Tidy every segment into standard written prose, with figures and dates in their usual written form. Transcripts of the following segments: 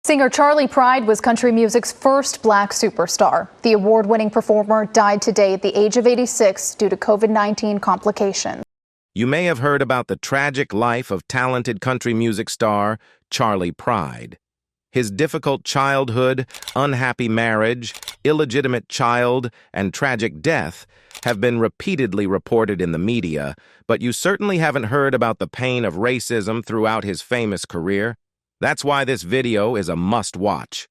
Singer Charley Pride was country music's first black superstar. The award-winning performer died today at the age of 86 due to COVID-19 complications. You may have heard about the tragic life of talented country music star Charley Pride. His difficult childhood, unhappy marriage, illegitimate child, and tragic death have been repeatedly reported in the media, but you certainly haven't heard about the pain of racism throughout his famous career. That's why this video is a must-watch.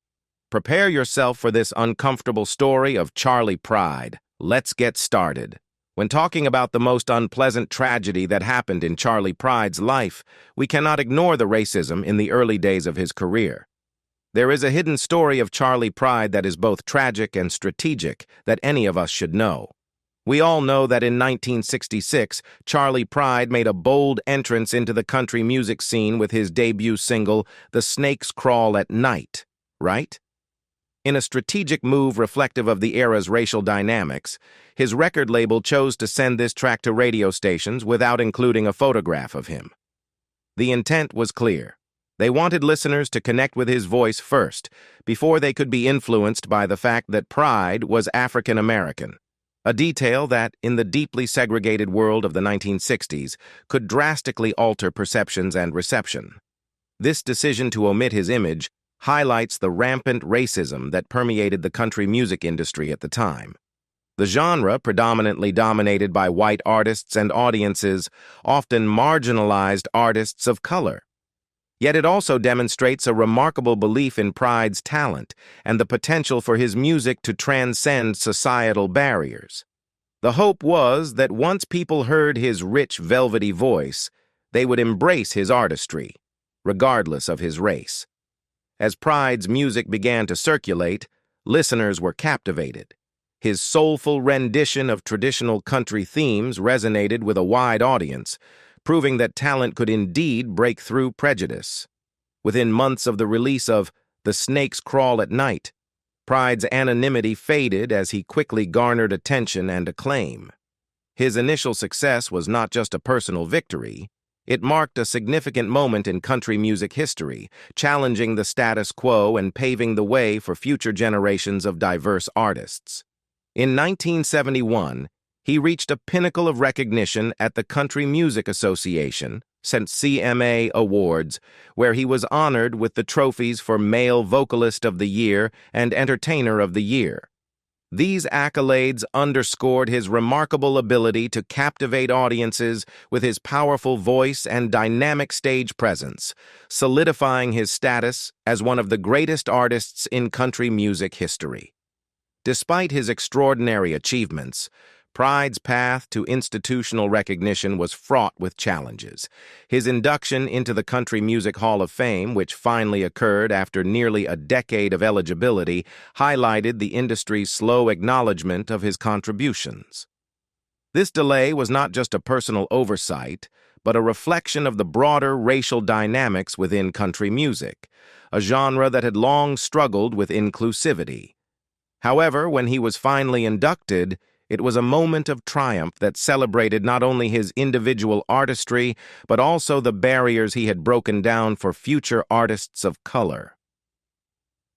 Prepare yourself for this uncomfortable story of Charley Pride. Let's get started. When talking about the most unpleasant tragedy that happened in Charley Pride's life, we cannot ignore the racism in the early days of his career. There is a hidden story of Charley Pride that is both tragic and strategic that any of us should know. We all know that in 1966, Charley Pride made a bold entrance into the country music scene with his debut single, The Snakes Crawl at Night, right? In a strategic move reflective of the era's racial dynamics, his record label chose to send this track to radio stations without including a photograph of him. The intent was clear. They wanted listeners to connect with his voice first, before they could be influenced by the fact that Pride was African American. A detail that, in the deeply segregated world of the 1960s, could drastically alter perceptions and reception. This decision to omit his image highlights the rampant racism that permeated the country music industry at the time. The genre, predominantly dominated by white artists and audiences, often marginalized artists of color. Yet it also demonstrates a remarkable belief in Pride's talent and the potential for his music to transcend societal barriers. The hope was that once people heard his rich, velvety voice, they would embrace his artistry, regardless of his race. As Pride's music began to circulate, listeners were captivated. His soulful rendition of traditional country themes resonated with a wide audience, proving that talent could indeed break through prejudice. Within months of the release of The Snakes Crawl at Night, Pride's anonymity faded as he quickly garnered attention and acclaim. His initial success was not just a personal victory, it marked a significant moment in country music history, challenging the status quo and paving the way for future generations of diverse artists. In 1971, he reached a pinnacle of recognition at the Country Music Association, CMA Awards, where he was honored with the trophies for Male Vocalist of the Year and Entertainer of the Year. These accolades underscored his remarkable ability to captivate audiences with his powerful voice and dynamic stage presence, solidifying his status as one of the greatest artists in country music history. Despite his extraordinary achievements, Pride's path to institutional recognition was fraught with challenges. His induction into the Country Music Hall of Fame, which finally occurred after nearly a decade of eligibility, highlighted the industry's slow acknowledgement of his contributions. This delay was not just a personal oversight, but a reflection of the broader racial dynamics within country music, a genre that had long struggled with inclusivity. However, when he was finally inducted, it was a moment of triumph that celebrated not only his individual artistry, but also the barriers he had broken down for future artists of color.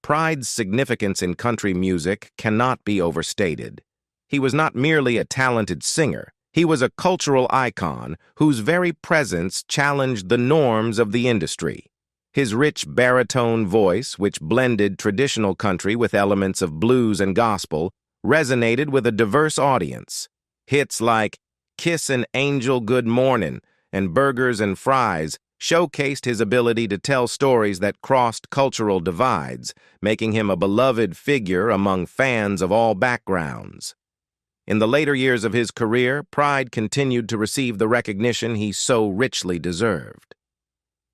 Pride's significance in country music cannot be overstated. He was not merely a talented singer. He was a cultural icon whose very presence challenged the norms of the industry. His rich baritone voice, which blended traditional country with elements of blues and gospel, resonated with a diverse audience. Hits like Kiss an Angel Good Mornin' and Burgers and Fries showcased his ability to tell stories that crossed cultural divides, making him a beloved figure among fans of all backgrounds. In the later years of his career, Pride continued to receive the recognition he so richly deserved.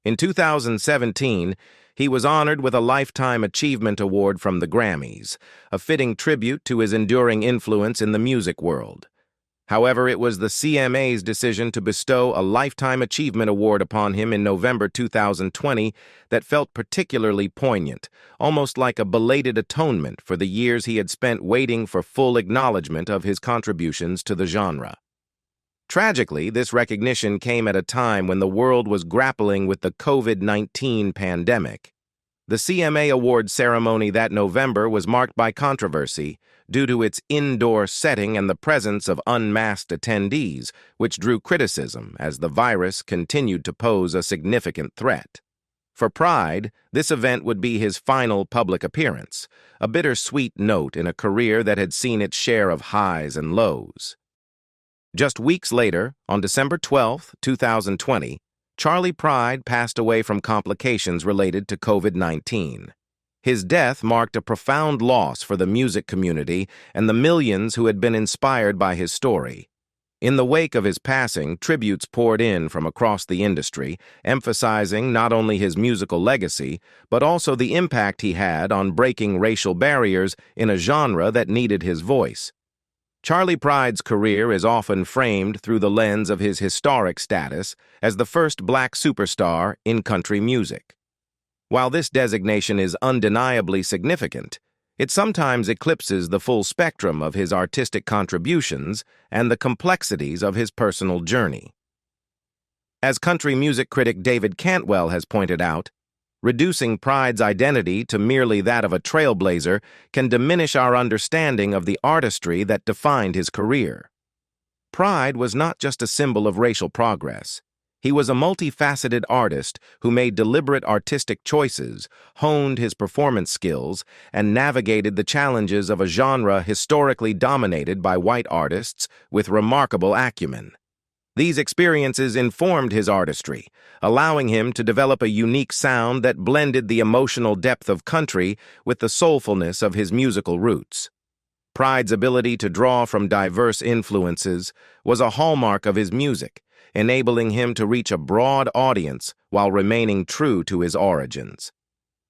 In 2017, he was honored with a Lifetime Achievement Award from the Grammys, a fitting tribute to his enduring influence in the music world. However, it was the CMA's decision to bestow a Lifetime Achievement Award upon him in November 2020 that felt particularly poignant, almost like a belated atonement for the years he had spent waiting for full acknowledgement of his contributions to the genre. Tragically, this recognition came at a time when the world was grappling with the COVID-19 pandemic. The CMA Awards ceremony that November was marked by controversy due to its indoor setting and the presence of unmasked attendees, which drew criticism as the virus continued to pose a significant threat. For Pride, this event would be his final public appearance, a bittersweet note in a career that had seen its share of highs and lows. Just weeks later, on December 12, 2020, Charley Pride passed away from complications related to COVID-19. His death marked a profound loss for the music community and the millions who had been inspired by his story. In the wake of his passing, tributes poured in from across the industry, emphasizing not only his musical legacy, but also the impact he had on breaking racial barriers in a genre that needed his voice. Charley Pride's career is often framed through the lens of his historic status as the first black superstar in country music. While this designation is undeniably significant, it sometimes eclipses the full spectrum of his artistic contributions and the complexities of his personal journey. As country music critic David Cantwell has pointed out, reducing Pride's identity to merely that of a trailblazer can diminish our understanding of the artistry that defined his career. Pride was not just a symbol of racial progress. He was a multifaceted artist who made deliberate artistic choices, honed his performance skills, and navigated the challenges of a genre historically dominated by white artists with remarkable acumen. These experiences informed his artistry, allowing him to develop a unique sound that blended the emotional depth of country with the soulfulness of his musical roots. Pride's ability to draw from diverse influences was a hallmark of his music, enabling him to reach a broad audience while remaining true to his origins.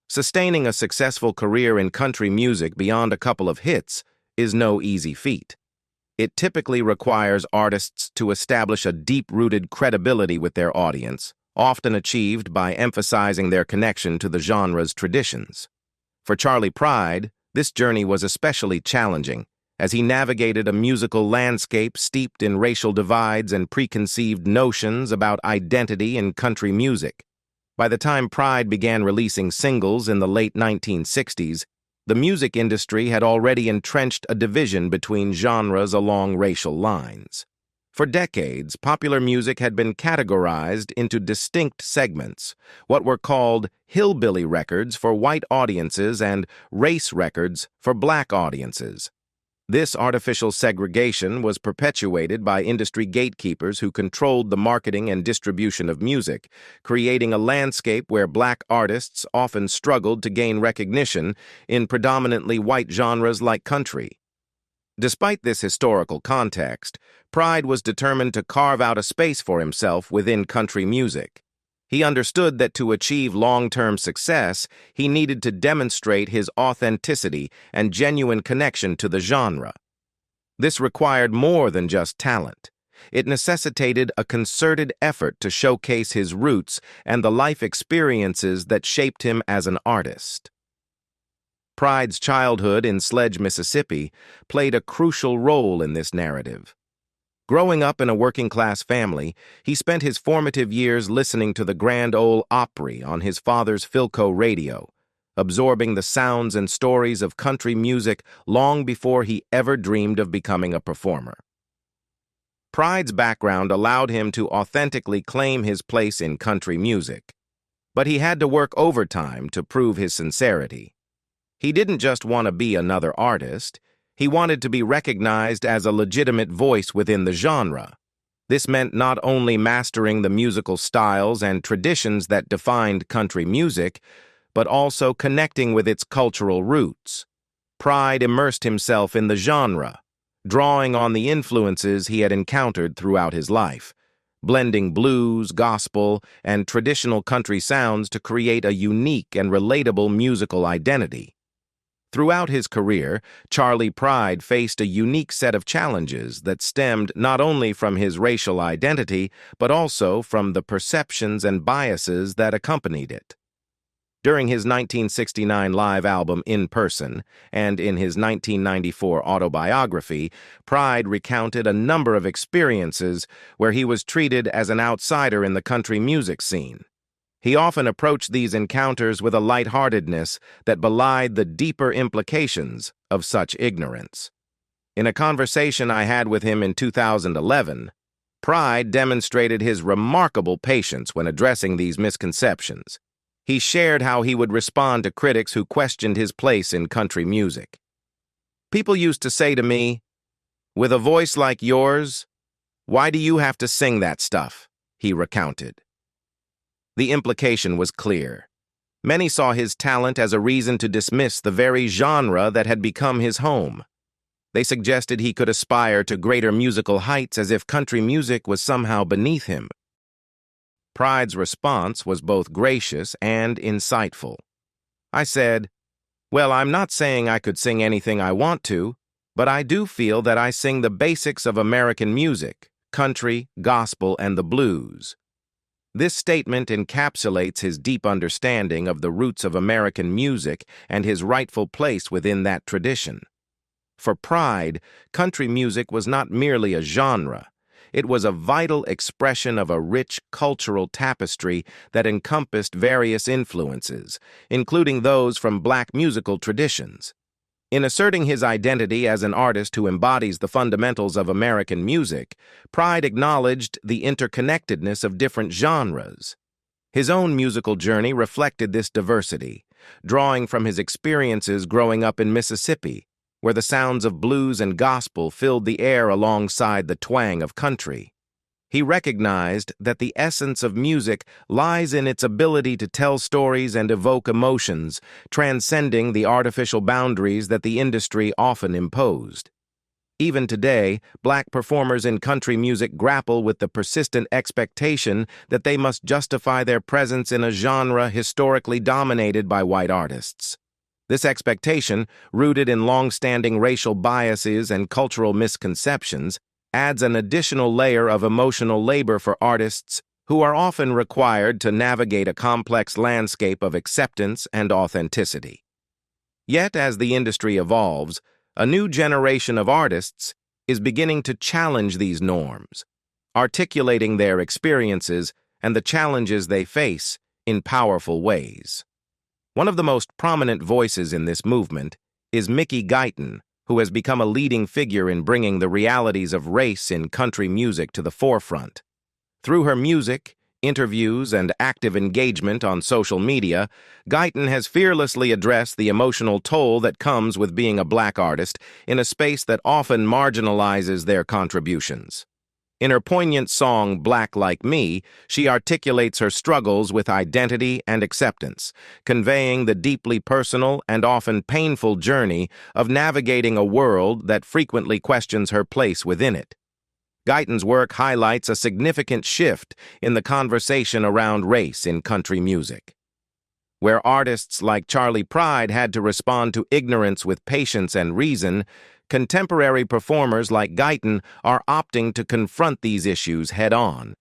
Sustaining a successful career in country music beyond a couple of hits is no easy feat. It typically requires artists to establish a deep-rooted credibility with their audience, often achieved by emphasizing their connection to the genre's traditions. For Charley Pride, this journey was especially challenging, as he navigated a musical landscape steeped in racial divides and preconceived notions about identity in country music. By the time Pride began releasing singles in the late 1960s, the music industry had already entrenched a division between genres along racial lines. For decades, popular music had been categorized into distinct segments, what were called hillbilly records for white audiences and race records for black audiences. This artificial segregation was perpetuated by industry gatekeepers who controlled the marketing and distribution of music, creating a landscape where black artists often struggled to gain recognition in predominantly white genres like country. Despite this historical context, Pride was determined to carve out a space for himself within country music. He understood that to achieve long-term success, he needed to demonstrate his authenticity and genuine connection to the genre. This required more than just talent. It necessitated a concerted effort to showcase his roots and the life experiences that shaped him as an artist. Pride's childhood in Sledge, Mississippi, played a crucial role in this narrative. Growing up in a working-class family, he spent his formative years listening to the Grand Ole Opry on his father's Philco radio, absorbing the sounds and stories of country music long before he ever dreamed of becoming a performer. Pride's background allowed him to authentically claim his place in country music, but he had to work overtime to prove his sincerity. He didn't just want to be another artist. He wanted to be recognized as a legitimate voice within the genre. This meant not only mastering the musical styles and traditions that defined country music, but also connecting with its cultural roots. Pride immersed himself in the genre, drawing on the influences he had encountered throughout his life, blending blues, gospel, and traditional country sounds to create a unique and relatable musical identity. Throughout his career, Charley Pride faced a unique set of challenges that stemmed not only from his racial identity, but also from the perceptions and biases that accompanied it. During his 1969 live album In Person and in his 1994 autobiography, Pride recounted a number of experiences where he was treated as an outsider in the country music scene. He often approached these encounters with a lightheartedness that belied the deeper implications of such ignorance. In a conversation I had with him in 2011, Pride demonstrated his remarkable patience when addressing these misconceptions. He shared how he would respond to critics who questioned his place in country music. "People used to say to me, 'With a voice like yours, why do you have to sing that stuff?'" he recounted. The implication was clear. Many saw his talent as a reason to dismiss the very genre that had become his home. They suggested he could aspire to greater musical heights as if country music was somehow beneath him. Pride's response was both gracious and insightful. I said, "Well, I'm not saying I could sing anything I want to, but I do feel that I sing the basics of American music, country, gospel, and the blues." This statement encapsulates his deep understanding of the roots of American music and his rightful place within that tradition. For Pride, country music was not merely a genre. It was a vital expression of a rich cultural tapestry that encompassed various influences, including those from Black musical traditions. In asserting his identity as an artist who embodies the fundamentals of American music, Pride acknowledged the interconnectedness of different genres. His own musical journey reflected this diversity, drawing from his experiences growing up in Mississippi, where the sounds of blues and gospel filled the air alongside the twang of country. He recognized that the essence of music lies in its ability to tell stories and evoke emotions, transcending the artificial boundaries that the industry often imposed. Even today, Black performers in country music grapple with the persistent expectation that they must justify their presence in a genre historically dominated by white artists. This expectation, rooted in long-standing racial biases and cultural misconceptions, adds an additional layer of emotional labor for artists who are often required to navigate a complex landscape of acceptance and authenticity. Yet, as the industry evolves, a new generation of artists is beginning to challenge these norms, articulating their experiences and the challenges they face in powerful ways. One of the most prominent voices in this movement is Mickey Guyton, who has become a leading figure in bringing the realities of race in country music to the forefront. Through her music, interviews, and active engagement on social media, Guyton has fearlessly addressed the emotional toll that comes with being a Black artist in a space that often marginalizes their contributions. In her poignant song, "Black Like Me," she articulates her struggles with identity and acceptance, conveying the deeply personal and often painful journey of navigating a world that frequently questions her place within it. Guyton's work highlights a significant shift in the conversation around race in country music. Where artists like Charley Pride had to respond to ignorance with patience and reason, contemporary performers like Guyton are opting to confront these issues head-on.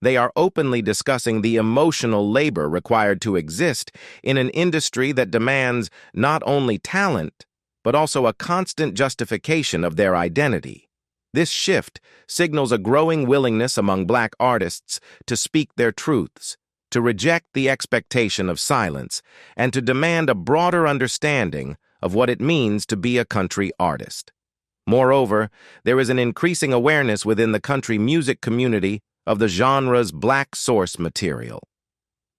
They are openly discussing the emotional labor required to exist in an industry that demands not only talent, but also a constant justification of their identity. This shift signals a growing willingness among Black artists to speak their truths, to reject the expectation of silence, and to demand a broader understanding of what it means to be a country artist. Moreover, there is an increasing awareness within the country music community of the genre's Black source material.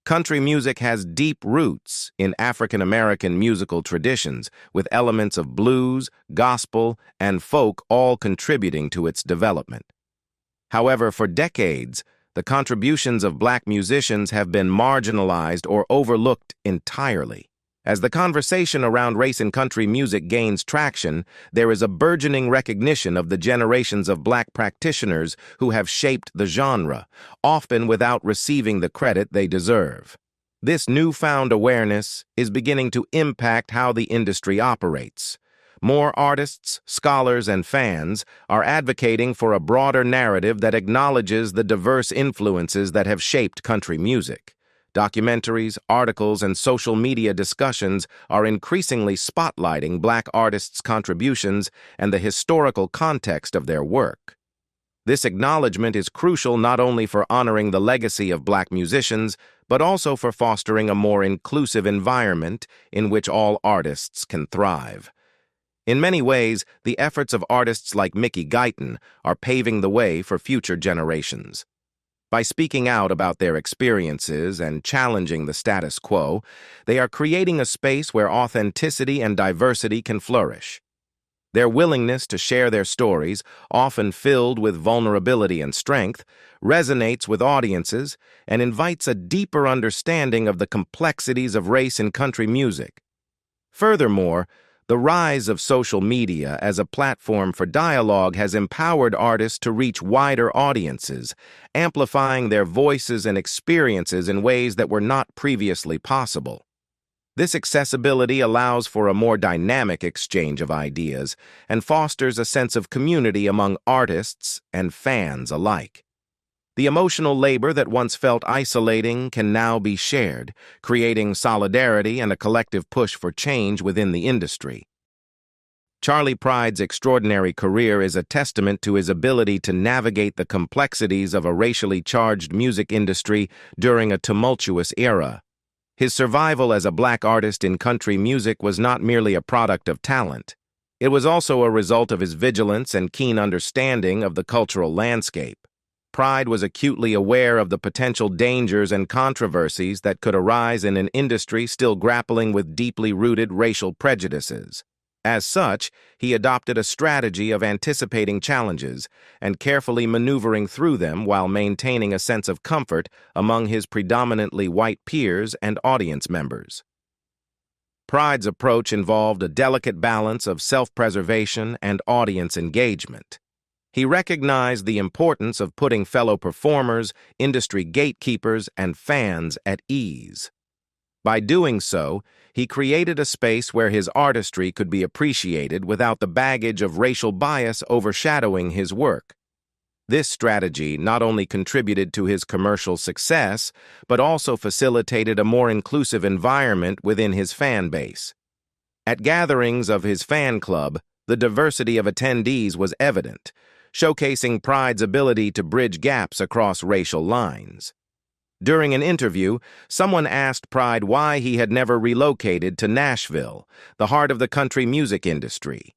Country music has deep roots in African American musical traditions, with elements of blues, gospel, and folk all contributing to its development. However, for decades, the contributions of Black musicians have been marginalized or overlooked entirely. As the conversation around race and country music gains traction, there is a burgeoning recognition of the generations of Black practitioners who have shaped the genre, often without receiving the credit they deserve. This newfound awareness is beginning to impact how the industry operates. More artists, scholars, and fans are advocating for a broader narrative that acknowledges the diverse influences that have shaped country music. Documentaries, articles, and social media discussions are increasingly spotlighting Black artists' contributions and the historical context of their work. This acknowledgement is crucial not only for honoring the legacy of Black musicians, but also for fostering a more inclusive environment in which all artists can thrive. In many ways, the efforts of artists like Mickey Guyton are paving the way for future generations. By speaking out about their experiences and challenging the status quo, they are creating a space where authenticity and diversity can flourish. Their willingness to share their stories, often filled with vulnerability and strength, resonates with audiences and invites a deeper understanding of the complexities of race in country music. Furthermore, the rise of social media as a platform for dialogue has empowered artists to reach wider audiences, amplifying their voices and experiences in ways that were not previously possible. This accessibility allows for a more dynamic exchange of ideas and fosters a sense of community among artists and fans alike. The emotional labor that once felt isolating can now be shared, creating solidarity and a collective push for change within the industry. Charley Pride's extraordinary career is a testament to his ability to navigate the complexities of a racially charged music industry during a tumultuous era. His survival as a Black artist in country music was not merely a product of talent. It was also a result of his vigilance and keen understanding of the cultural landscape. Pride was acutely aware of the potential dangers and controversies that could arise in an industry still grappling with deeply rooted racial prejudices. As such, he adopted a strategy of anticipating challenges and carefully maneuvering through them while maintaining a sense of comfort among his predominantly white peers and audience members. Pride's approach involved a delicate balance of self-preservation and audience engagement. He recognized the importance of putting fellow performers, industry gatekeepers, and fans at ease. By doing so, he created a space where his artistry could be appreciated without the baggage of racial bias overshadowing his work. This strategy not only contributed to his commercial success, but also facilitated a more inclusive environment within his fan base. At gatherings of his fan club, the diversity of attendees was evident, showcasing Pride's ability to bridge gaps across racial lines. During an interview, someone asked Pride why he had never relocated to Nashville, the heart of the country music industry.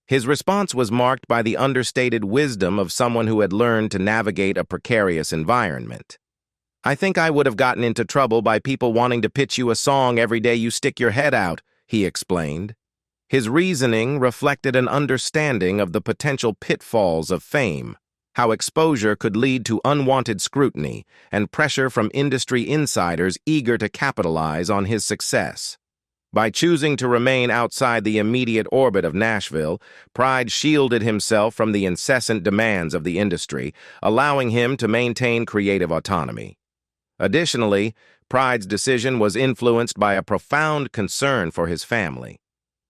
His response was marked by the understated wisdom of someone who had learned to navigate a precarious environment. "I think I would have gotten into trouble by people wanting to pitch you a song every day you stick your head out," he explained. His reasoning reflected an understanding of the potential pitfalls of fame, how exposure could lead to unwanted scrutiny and pressure from industry insiders eager to capitalize on his success. By choosing to remain outside the immediate orbit of Nashville, Pride shielded himself from the incessant demands of the industry, allowing him to maintain creative autonomy. Additionally, Pride's decision was influenced by a profound concern for his family.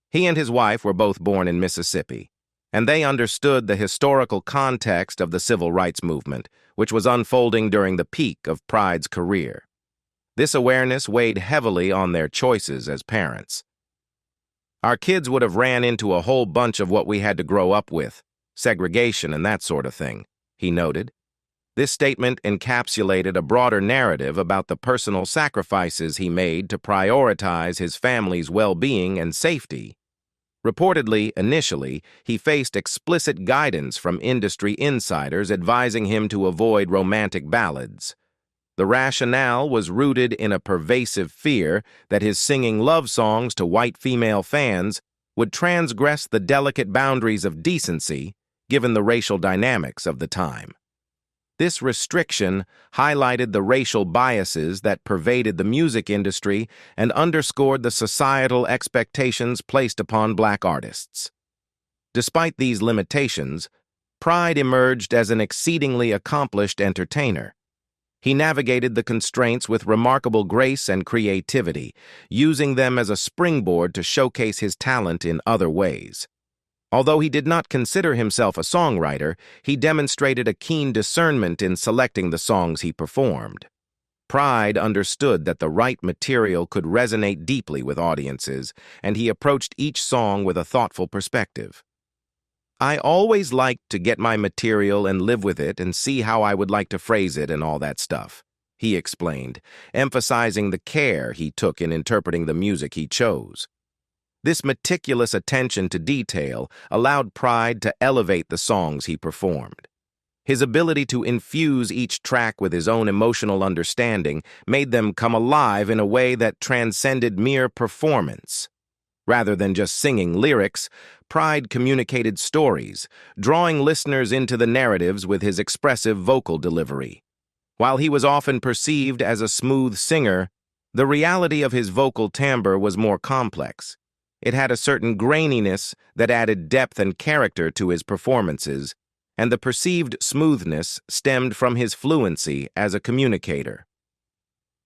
He and his wife were both born in Mississippi, and they understood the historical context of the civil rights movement, which was unfolding during the peak of Pride's career. This awareness weighed heavily on their choices as parents. "Our kids would have ran into a whole bunch of what we had to grow up with, segregation and that sort of thing," he noted. This statement encapsulated a broader narrative about the personal sacrifices he made to prioritize his family's well-being and safety. Reportedly, initially, he faced explicit guidance from industry insiders advising him to avoid romantic ballads. The rationale was rooted in a pervasive fear that his singing love songs to white female fans would transgress the delicate boundaries of decency, given the racial dynamics of the time. This restriction highlighted the racial biases that pervaded the music industry and underscored the societal expectations placed upon Black artists. Despite these limitations, Pride emerged as an exceedingly accomplished entertainer. He navigated the constraints with remarkable grace and creativity, using them as a springboard to showcase his talent in other ways. Although he did not consider himself a songwriter, he demonstrated a keen discernment in selecting the songs he performed. Pride understood that the right material could resonate deeply with audiences, and he approached each song with a thoughtful perspective. I always liked to get my material and live with it and see how I would like to phrase it and all that stuff, he explained, emphasizing the care he took in interpreting the music he chose. This meticulous attention to detail allowed Pride to elevate the songs he performed. His ability to infuse each track with his own emotional understanding made them come alive in a way that transcended mere performance. Rather than just singing lyrics, Pride communicated stories, drawing listeners into the narratives with his expressive vocal delivery. While he was often perceived as a smooth singer, the reality of his vocal timbre was more complex. It had a certain graininess that added depth and character to his performances, and the perceived smoothness stemmed from his fluency as a communicator.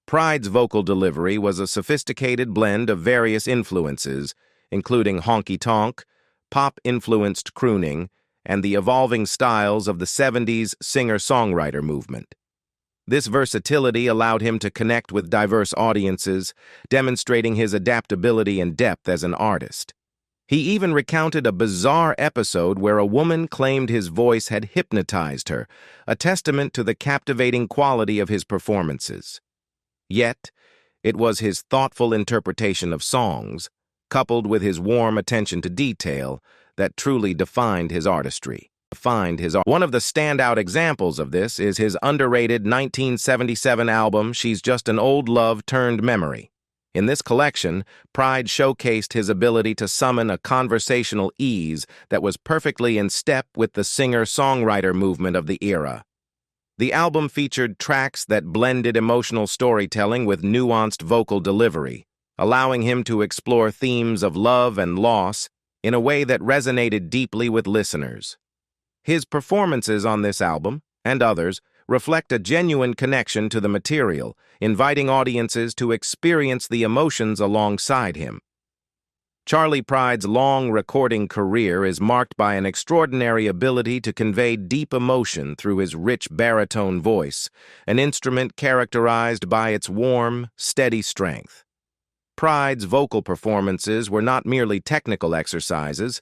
Pride's vocal delivery was a sophisticated blend of various influences, including honky-tonk, pop-influenced crooning, and the evolving styles of the 70s singer-songwriter movement. This versatility allowed him to connect with diverse audiences, demonstrating his adaptability and depth as an artist. He even recounted a bizarre episode where a woman claimed his voice had hypnotized her, a testament to the captivating quality of his performances. Yet, it was his thoughtful interpretation of songs, coupled with his warm attention to detail, that truly defined his artistry. One of the standout examples of this is his underrated 1977 album, She's Just an Old Love Turned Memory. In this collection, Pride showcased his ability to summon a conversational ease that was perfectly in step with the singer-songwriter movement of the era. The album featured tracks that blended emotional storytelling with nuanced vocal delivery, allowing him to explore themes of love and loss in a way that resonated deeply with listeners. His performances on this album, and others, reflect a genuine connection to the material, inviting audiences to experience the emotions alongside him. Charley Pride's long recording career is marked by an extraordinary ability to convey deep emotion through his rich baritone voice, an instrument characterized by its warm, steady strength. Pride's vocal performances were not merely technical exercises,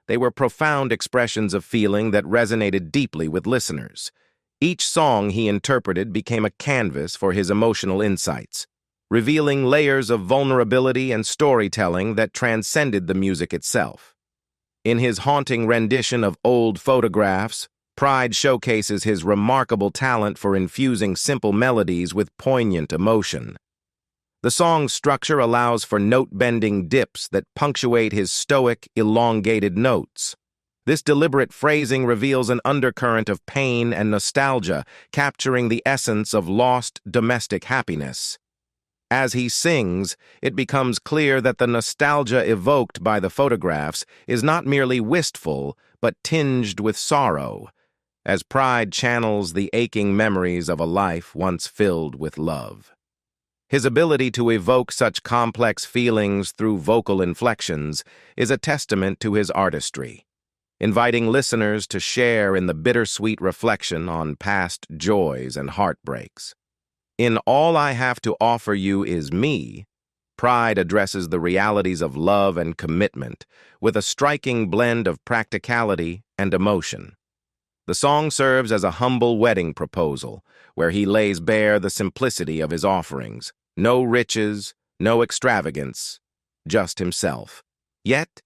they were profound expressions of feeling that resonated deeply with listeners. Each song he interpreted became a canvas for his emotional insights, revealing layers of vulnerability and storytelling that transcended the music itself. In his haunting rendition of Old Photographs, Pride showcases his remarkable talent for infusing simple melodies with poignant emotion. The song's structure allows for note-bending dips that punctuate his stoic, elongated notes. This deliberate phrasing reveals an undercurrent of pain and nostalgia, capturing the essence of lost domestic happiness. As he sings, it becomes clear that the nostalgia evoked by the photographs is not merely wistful, but tinged with sorrow, as Pride channels the aching memories of a life once filled with love. His ability to evoke such complex feelings through vocal inflections is a testament to his artistry, inviting listeners to share in the bittersweet reflection on past joys and heartbreaks. In All I Have to Offer You Is Me, Pride addresses the realities of love and commitment with a striking blend of practicality and emotion. The song serves as a humble wedding proposal, where he lays bare the simplicity of his offerings. No riches, no extravagance, just himself. Yet,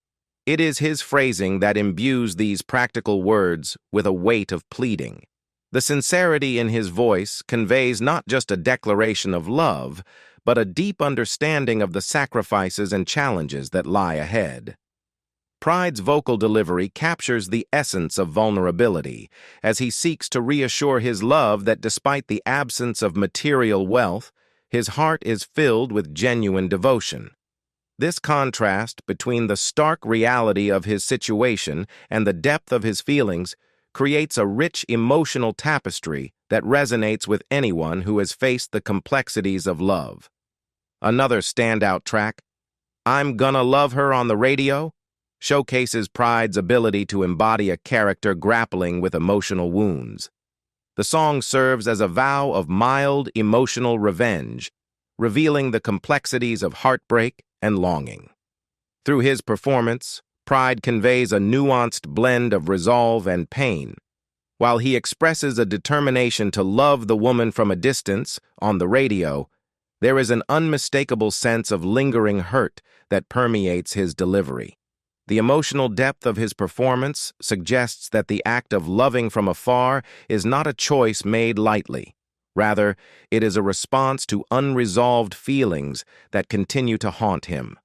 it is his phrasing that imbues these practical words with a weight of pleading. The sincerity in his voice conveys not just a declaration of love, but a deep understanding of the sacrifices and challenges that lie ahead. Pride's vocal delivery captures the essence of vulnerability, as he seeks to reassure his love that despite the absence of material wealth, his heart is filled with genuine devotion. This contrast between the stark reality of his situation and the depth of his feelings creates a rich emotional tapestry that resonates with anyone who has faced the complexities of love. Another standout track, I'm Gonna Love Her on the Radio, showcases Pride's ability to embody a character grappling with emotional wounds. The song serves as a vow of mild emotional revenge, revealing the complexities of heartbreak and longing. Through his performance, Pride conveys a nuanced blend of resolve and pain. While he expresses a determination to love the woman from a distance on the radio, there is an unmistakable sense of lingering hurt that permeates his delivery. The emotional depth of his performance suggests that the act of loving from afar is not a choice made lightly. Rather, it is a response to unresolved feelings that continue to haunt him.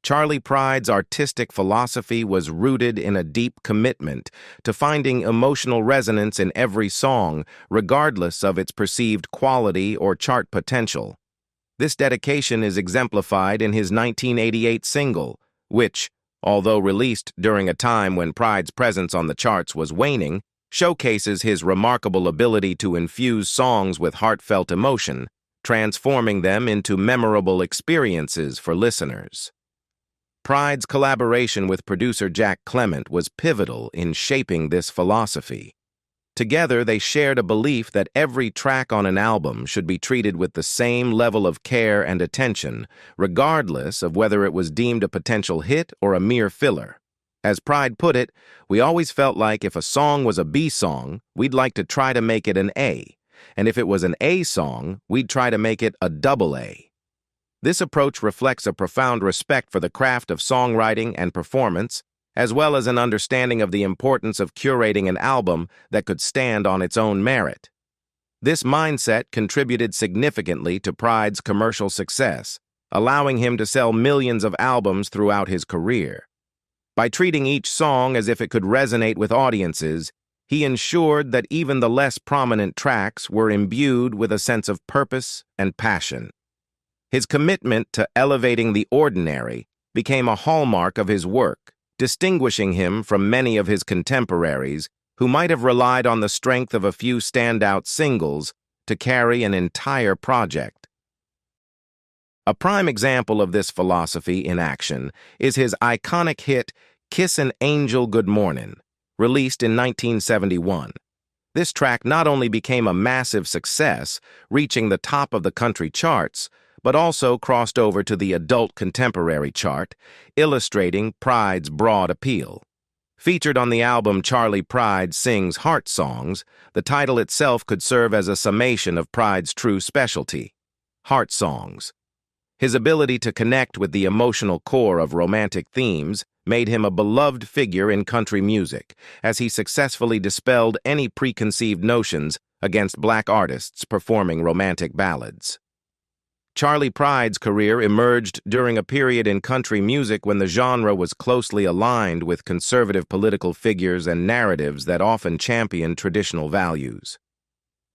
Charley Pride's artistic philosophy was rooted in a deep commitment to finding emotional resonance in every song, regardless of its perceived quality or chart potential. This dedication is exemplified in his 1988 single, which, although released during a time when Pride's presence on the charts was waning, showcases his remarkable ability to infuse songs with heartfelt emotion, transforming them into memorable experiences for listeners. Pride's collaboration with producer Jack Clement was pivotal in shaping this philosophy. Together, they shared a belief that every track on an album should be treated with the same level of care and attention, regardless of whether it was deemed a potential hit or a mere filler. As Pride put it, we always felt like if a song was a B song, we'd like to try to make it an A, and if it was an A song, we'd try to make it a double A. This approach reflects a profound respect for the craft of songwriting and performance, as well as an understanding of the importance of curating an album that could stand on its own merit. This mindset contributed significantly to Pride's commercial success, allowing him to sell millions of albums throughout his career. By treating each song as if it could resonate with audiences, he ensured that even the less prominent tracks were imbued with a sense of purpose and passion. His commitment to elevating the ordinary became a hallmark of his work, distinguishing him from many of his contemporaries who might have relied on the strength of a few standout singles to carry an entire project. A prime example of this philosophy in action is his iconic hit "Kissin' Angel Good Mornin'," released in 1971. This track not only became a massive success, reaching the top of the country charts, but also crossed over to the adult contemporary chart, illustrating Pride's broad appeal. Featured on the album Charley Pride Sings Heart Songs, the title itself could serve as a summation of Pride's true specialty: heart songs. His ability to connect with the emotional core of romantic themes made him a beloved figure in country music, as he successfully dispelled any preconceived notions against black artists performing romantic ballads. Charley Pride's career emerged during a period in country music when the genre was closely aligned with conservative political figures and narratives that often championed traditional values.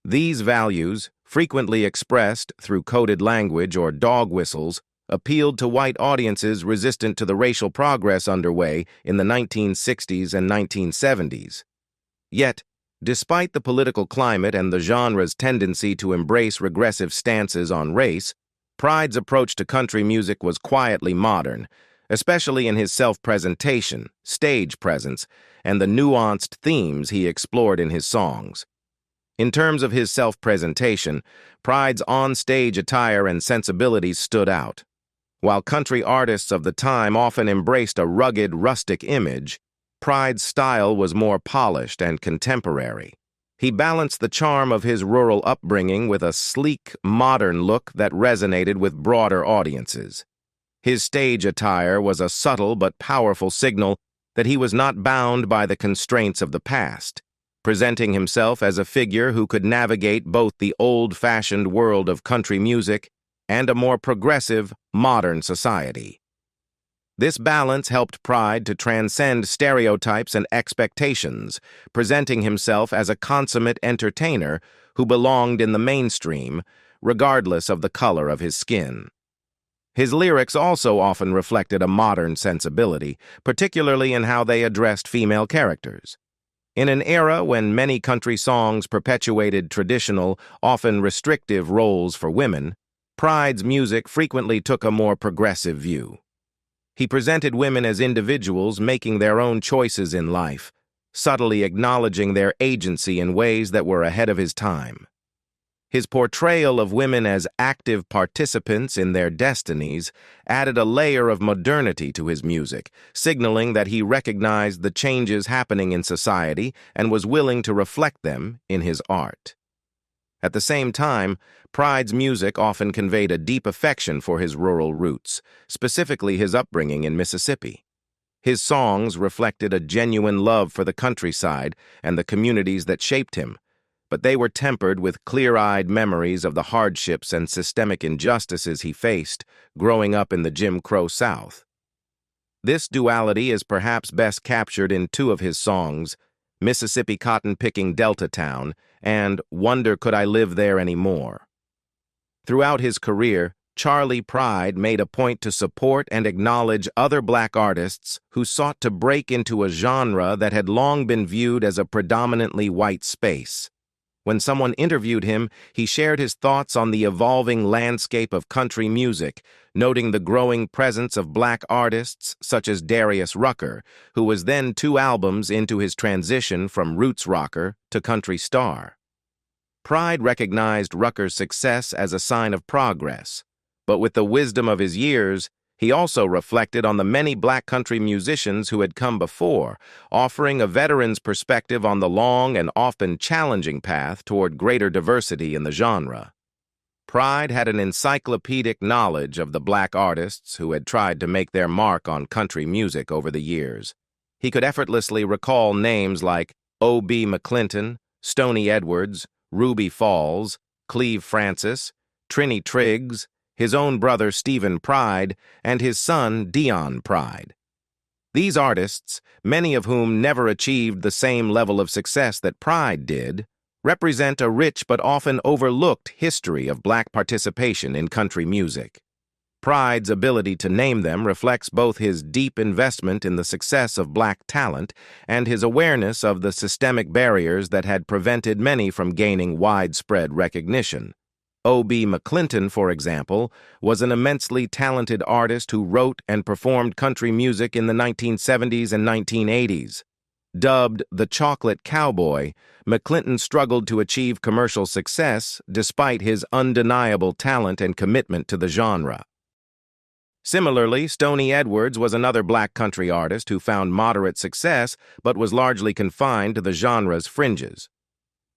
These values, frequently expressed through coded language or dog whistles, appealed to white audiences resistant to the racial progress underway in the 1960s and 1970s. Yet, despite the political climate and the genre's tendency to embrace regressive stances on race, Pride's approach to country music was quietly modern, especially in his self-presentation, stage presence, and the nuanced themes he explored in his songs. In terms of his self-presentation, Pride's on-stage attire and sensibilities stood out. While country artists of the time often embraced a rugged, rustic image, Pride's style was more polished and contemporary. He balanced the charm of his rural upbringing with a sleek, modern look that resonated with broader audiences. His stage attire was a subtle but powerful signal that he was not bound by the constraints of the past, presenting himself as a figure who could navigate both the old-fashioned world of country music and a more progressive, modern society. This balance helped Pride to transcend stereotypes and expectations, presenting himself as a consummate entertainer who belonged in the mainstream, regardless of the color of his skin. His lyrics also often reflected a modern sensibility, particularly in how they addressed female characters. In an era when many country songs perpetuated traditional, often restrictive roles for women, Pride's music frequently took a more progressive view. He presented women as individuals making their own choices in life, subtly acknowledging their agency in ways that were ahead of his time. His portrayal of women as active participants in their destinies added a layer of modernity to his music, signaling that he recognized the changes happening in society and was willing to reflect them in his art. At the same time, Pride's music often conveyed a deep affection for his rural roots, specifically his upbringing in Mississippi. His songs reflected a genuine love for the countryside and the communities that shaped him, but they were tempered with clear-eyed memories of the hardships and systemic injustices he faced growing up in the Jim Crow South. This duality is perhaps best captured in two of his songs, Mississippi Cotton-Picking Delta Town and Wonder Could I Live There Anymore. Throughout his career, Charley Pride made a point to support and acknowledge other black artists who sought to break into a genre that had long been viewed as a predominantly white space. When someone interviewed him, he shared his thoughts on the evolving landscape of country music, noting the growing presence of black artists such as Darius Rucker, who was then 2 albums into his transition from roots rocker to country star. Pride recognized Rucker's success as a sign of progress, but with the wisdom of his years, he also reflected on the many black country musicians who had come before, offering a veteran's perspective on the long and often challenging path toward greater diversity in the genre. Pride had an encyclopedic knowledge of the black artists who had tried to make their mark on country music over the years. He could effortlessly recall names like O.B. McClinton, Stoney Edwards, Ruby Falls, Cleve Francis, Trini Triggs, his own brother Stephen Pride, and his son Dion Pride. These artists, many of whom never achieved the same level of success that Pride did, represent a rich but often overlooked history of black participation in country music. Pride's ability to name them reflects both his deep investment in the success of black talent and his awareness of the systemic barriers that had prevented many from gaining widespread recognition. O.B. McClinton, for example, was an immensely talented artist who wrote and performed country music in the 1970s and 1980s. Dubbed the Chocolate Cowboy, McClinton struggled to achieve commercial success despite his undeniable talent and commitment to the genre. Similarly, Stoney Edwards was another black country artist who found moderate success but was largely confined to the genre's fringes.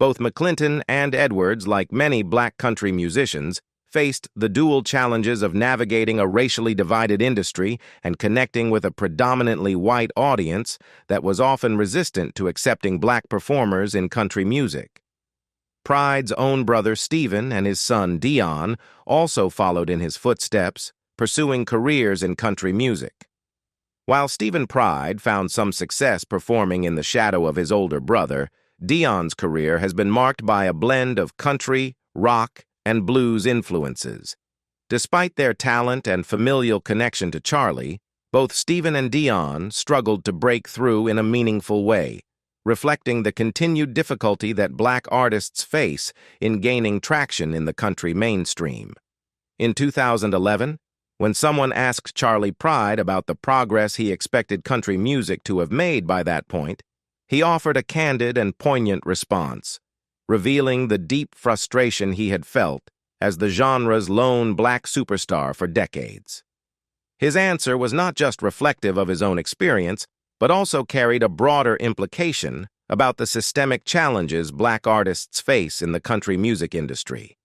Both McClinton and Edwards, like many black country musicians, faced the dual challenges of navigating a racially divided industry and connecting with a predominantly white audience that was often resistant to accepting black performers in country music. Pride's own brother Stephen and his son Dion also followed in his footsteps, pursuing careers in country music. While Stephen Pride found some success performing in the shadow of his older brother, Dion's career has been marked by a blend of country, rock, and blues influences. Despite their talent and familial connection to Charley, both Stephen and Dion struggled to break through in a meaningful way, reflecting the continued difficulty that black artists face in gaining traction in the country mainstream. In 2011, when someone asked Charley Pride about the progress he expected country music to have made by that point, he offered a candid and poignant response, revealing the deep frustration he had felt as the genre's lone black superstar for decades. His answer was not just reflective of his own experience, but also carried a broader implication about the systemic challenges black artists face in the country music industry.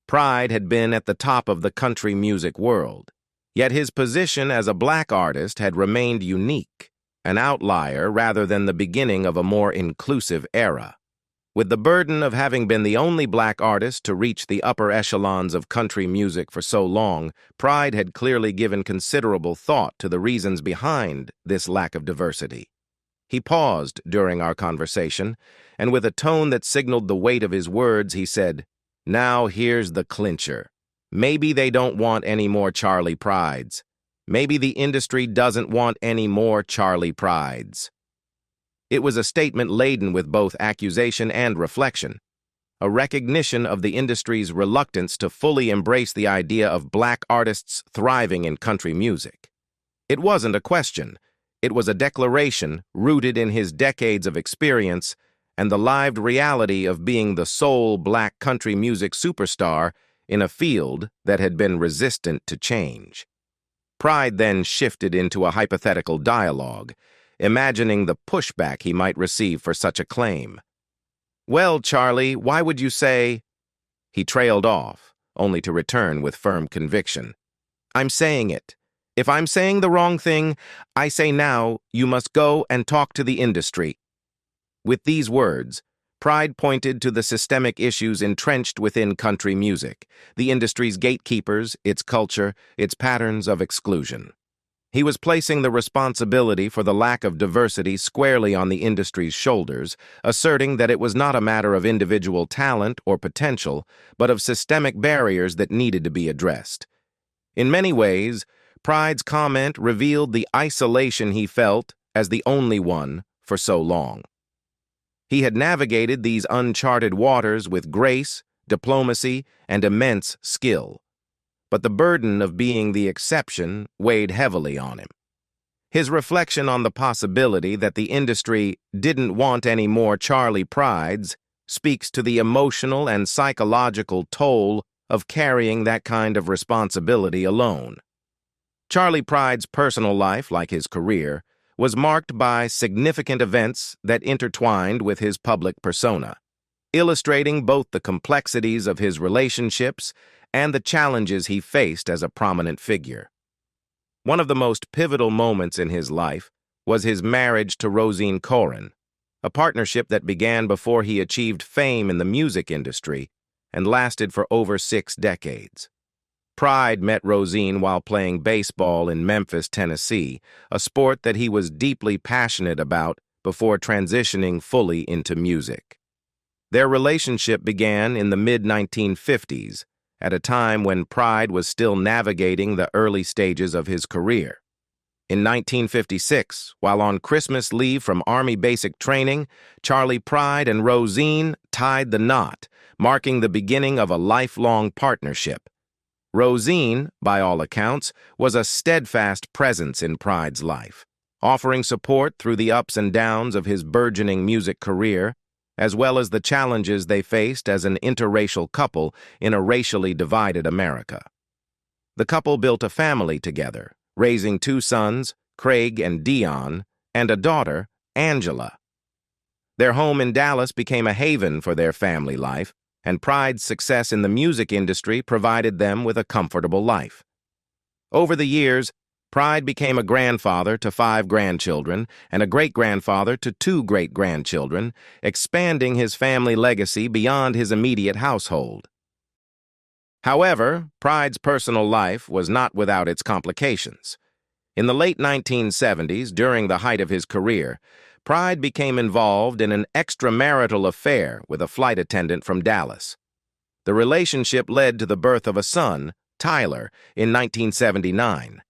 Pride had been at the top of the country music world, yet his position as a black artist had remained unique, an outlier rather than the beginning of a more inclusive era. With the burden of having been the only black artist to reach the upper echelons of country music for so long, Pride had clearly given considerable thought to the reasons behind this lack of diversity. He paused during our conversation, and with a tone that signaled the weight of his words, he said, "Now here's the clincher. Maybe they don't want any more Charley Prides. Maybe the industry doesn't want any more Charley Prides." It was a statement laden with both accusation and reflection, a recognition of the industry's reluctance to fully embrace the idea of black artists thriving in country music. It wasn't a question. It was a declaration rooted in his decades of experience and the lived reality of being the sole black country music superstar in a field that had been resistant to change. Pride then shifted into a hypothetical dialogue, imagining the pushback he might receive for such a claim. "Well, Charley, why would you say—" He trailed off, only to return with firm conviction. "I'm saying it. If I'm saying the wrong thing, I say now you must go and talk to the industry." With these words, Pride pointed to the systemic issues entrenched within country music, the industry's gatekeepers, its culture, its patterns of exclusion. He was placing the responsibility for the lack of diversity squarely on the industry's shoulders, asserting that it was not a matter of individual talent or potential, but of systemic barriers that needed to be addressed. In many ways, Pride's comment revealed the isolation he felt as the only one for so long. He had navigated these uncharted waters with grace, diplomacy, and immense skill. But the burden of being the exception weighed heavily on him. His reflection on the possibility that the industry didn't want any more Charley Prides speaks to the emotional and psychological toll of carrying that kind of responsibility alone. Charley Pride's personal life, like his career, was marked by significant events that intertwined with his public persona, illustrating both the complexities of his relationships and the challenges he faced as a prominent figure. One of the most pivotal moments in his life was his marriage to Rosine Corin, a partnership that began before he achieved fame in the music industry and lasted for over 6 decades. Pride met Rosine while playing baseball in Memphis, Tennessee, a sport that he was deeply passionate about before transitioning fully into music. Their relationship began in the mid-1950s, at a time when Pride was still navigating the early stages of his career. In 1956, while on Christmas leave from Army basic training, Charley Pride and Rosine tied the knot, marking the beginning of a lifelong partnership. Rosine, by all accounts, was a steadfast presence in Pride's life, offering support through the ups and downs of his burgeoning music career, as well as the challenges they faced as an interracial couple in a racially divided America. The couple built a family together, raising 2 sons, Craig and Dion, and a daughter, Angela. Their home in Dallas became a haven for their family life, and Pride's success in the music industry provided them with a comfortable life. Over the years, Pride became a grandfather to 5 grandchildren and a great-grandfather to 2 great-grandchildren, expanding his family legacy beyond his immediate household. However, Pride's personal life was not without its complications. In the late 1970s, during the height of his career, Pride became involved in an extramarital affair with a flight attendant from Dallas. The relationship led to the birth of a son, Tyler, in 1979.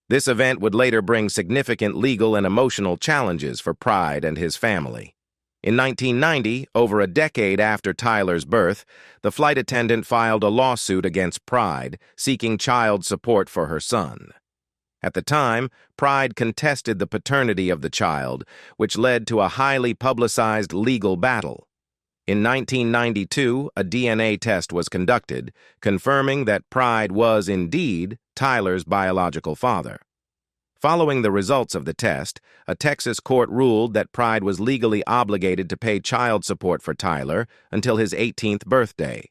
This event would later bring significant legal and emotional challenges for Pride and his family. In 1990, over a decade after Tyler's birth, the flight attendant filed a lawsuit against Pride, seeking child support for her son. At the time, Pride contested the paternity of the child, which led to a highly publicized legal battle. In 1992, a DNA test was conducted, confirming that Pride was indeed Tyler's biological father. Following the results of the test, a Texas court ruled that Pride was legally obligated to pay child support for Tyler until his 18th birthday.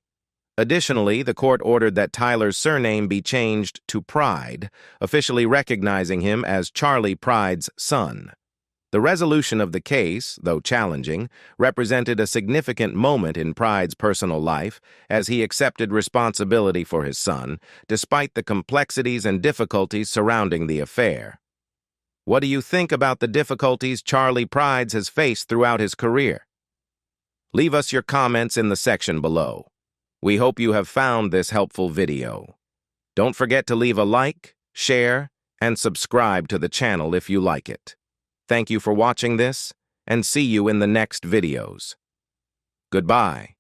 Additionally, the court ordered that Tyler's surname be changed to Pride, officially recognizing him as Charley Pride's son. The resolution of the case, though challenging, represented a significant moment in Pride's personal life as he accepted responsibility for his son, despite the complexities and difficulties surrounding the affair. What do you think about the difficulties Charley Pride has faced throughout his career? Leave us your comments in the section below. We hope you have found this helpful video. Don't forget to leave a like, share, and subscribe to the channel if you like it. Thank you for watching this, and see you in the next videos. Goodbye.